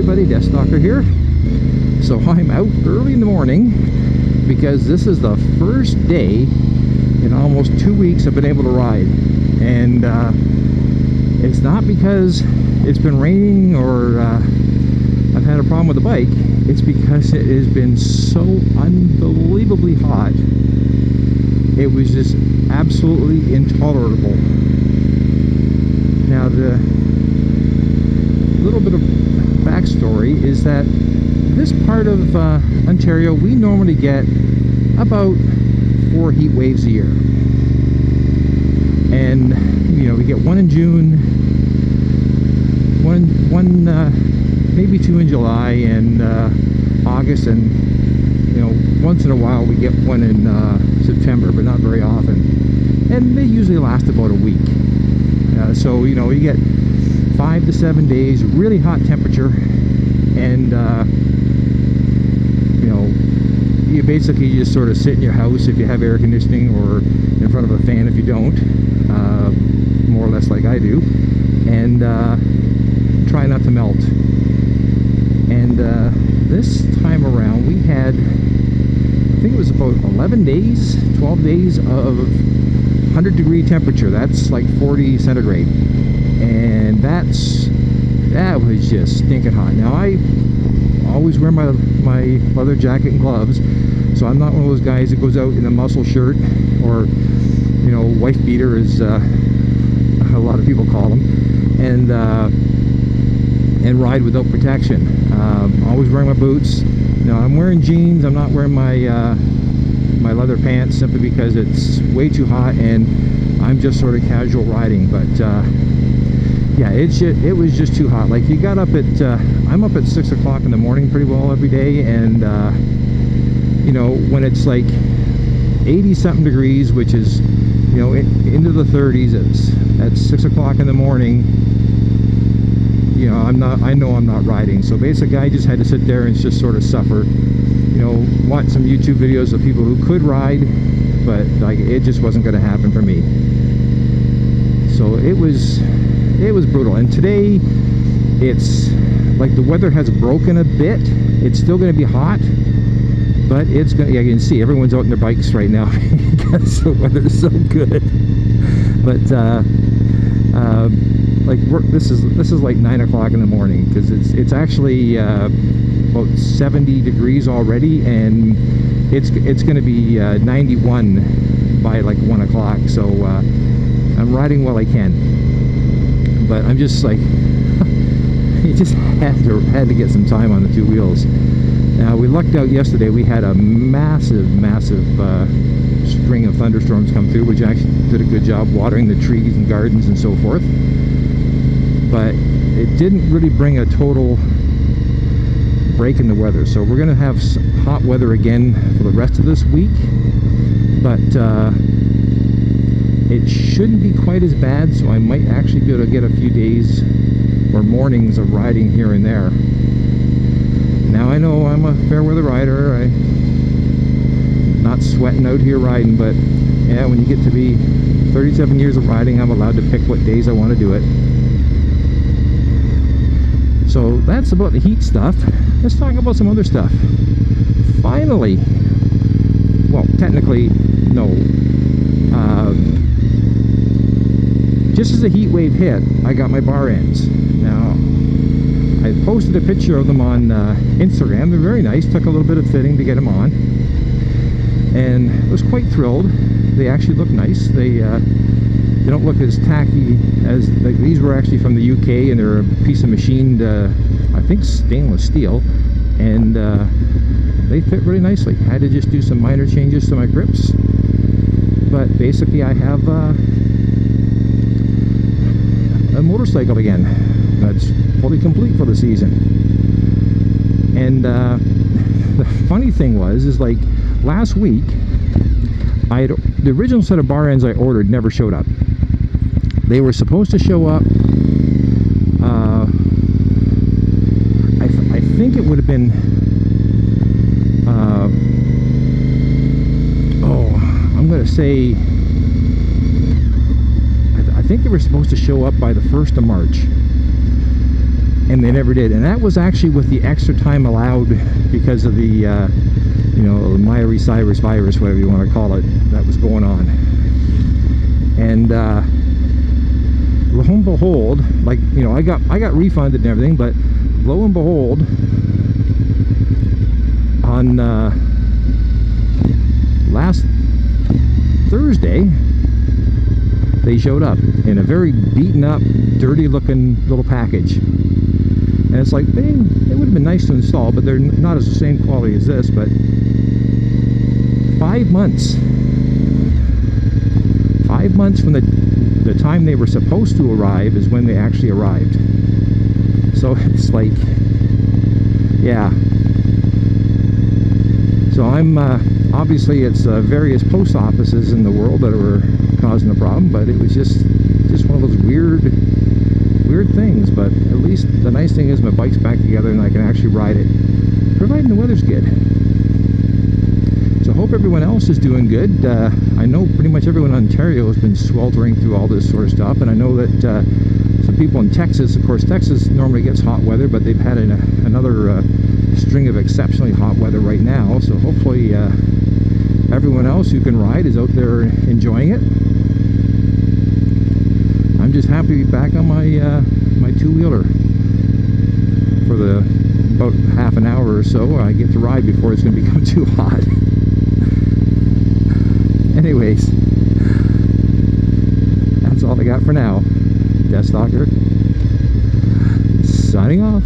everybody, DeathsStalker here. So I'm out early in the morning because this is the first day in almost 2 weeks I've been able to ride. And it's not because it's been raining or I've had a problem with the bike. It's because it has been so unbelievably hot. It was just absolutely intolerable. Now, the little bit of backstory is that this part of Ontario, we normally get about 4 heat waves a year. And, you know, we get one in June, one maybe 2 in July and August, and, you know, once in a while we get one in September, but not very often. And they usually last about a week. So, you know, you get 5 to 7 days, really hot temperature, and, you know, you basically just sort of sit in your house if you have air conditioning, or in front of a fan if you don't, more or less like I do, and try not to melt. And this time around we had, I think it was about 11 days, 12 days of 100-degree temperature. That's like 40 centigrade, and that was just stinking hot. Now, I always wear my leather jacket and gloves, so I'm not one of those guys that goes out in a muscle shirt, or, you know, wife beater, as a lot of people call them, and ride without protection. Always wearing my boots. Now, I'm wearing jeans. I'm not wearing my my leather pants, simply because it's way too hot and I'm just sort of casual riding. But yeah, it was just too hot. Like, you got up at I'm up at 6 o'clock in the morning pretty well every day, and you know, when it's like 80 something degrees, which is, you know, into the 30s, it's at 6 o'clock in the morning, you know, I know I'm not riding. So basically I just had to sit there and just sort of suffer, you know, watch some YouTube videos of people who could ride, but like, it just wasn't going to happen for me. So it was brutal. And today, it's like the weather has broken a bit. It's still going to be hot, but it's going to, yeah, you can see everyone's out on their bikes right now because the weather is so good. But like, this is like 9 o'clock in the morning, because it's actually about 70 degrees already, and it's going to be 91 by like 1 o'clock. So I'm riding while I can, but I'm just like, you just had to get some time on the two wheels. Now, we lucked out yesterday. We had a massive string of thunderstorms come through, which actually did a good job watering the trees and gardens and so forth. But it didn't really bring a total break in the weather. So we're going to have hot weather again for the rest of this week, but it shouldn't be quite as bad. So I might actually be able to get a few days or mornings of riding here and there. Now, I know I'm a fair weather rider. I'm not sweating out here riding, but yeah, when you get to be 37 years of riding, I'm allowed to pick what days I want to do it. So that's about the heat stuff. Let's talk about some other stuff. Finally, well, technically, no. Just as the heat wave hit, I got my bar ends. Now, I posted a picture of them on Instagram. They're very nice. Took a little bit of fitting to get them on, and I was quite thrilled. They actually look nice. They don't look as tacky as, like, these were actually from the UK, and they're a piece of machined, I think, stainless steel, and they fit really nicely. I had to just do some minor changes to my grips, but basically I have a motorcycle again that's fully complete for the season. And the funny thing is like, last week, the original set of bar ends I ordered never showed up. They were supposed to show up, I think it would have been, I'm going to say, I think they were supposed to show up by the 1st of March. and they never did. And that was actually with the extra time allowed because of the you know, myositis virus, whatever you want to call it, that was going on. And lo and behold, like, you know, I got refunded and everything, but lo and behold, on last Thursday, they showed up in a very beaten up, dirty looking little package. And it's like, they would have been nice to install, but they're not as the same quality as this. But 5 months. 5 months from the time they were supposed to arrive is when they actually arrived. So it's like, yeah. So I'm, obviously it's various post offices in the world that were causing the problem, but it was just one of those weird things. But at least the nice thing is my bike's back together and I can actually ride it, providing the weather's good. So I hope everyone else is doing good. I know pretty much everyone in Ontario has been sweltering through all this sort of stuff, and I know that some people in Texas, of course, Texas normally gets hot weather, but they've had another string of exceptionally hot weather right now. So hopefully everyone else who can ride is out there enjoying it. I'm just happy to be back on my my two-wheeler for about half an hour or so. I get to ride before it's going to become too hot. Anyways, that's all I got for now. DeathsStalker signing off.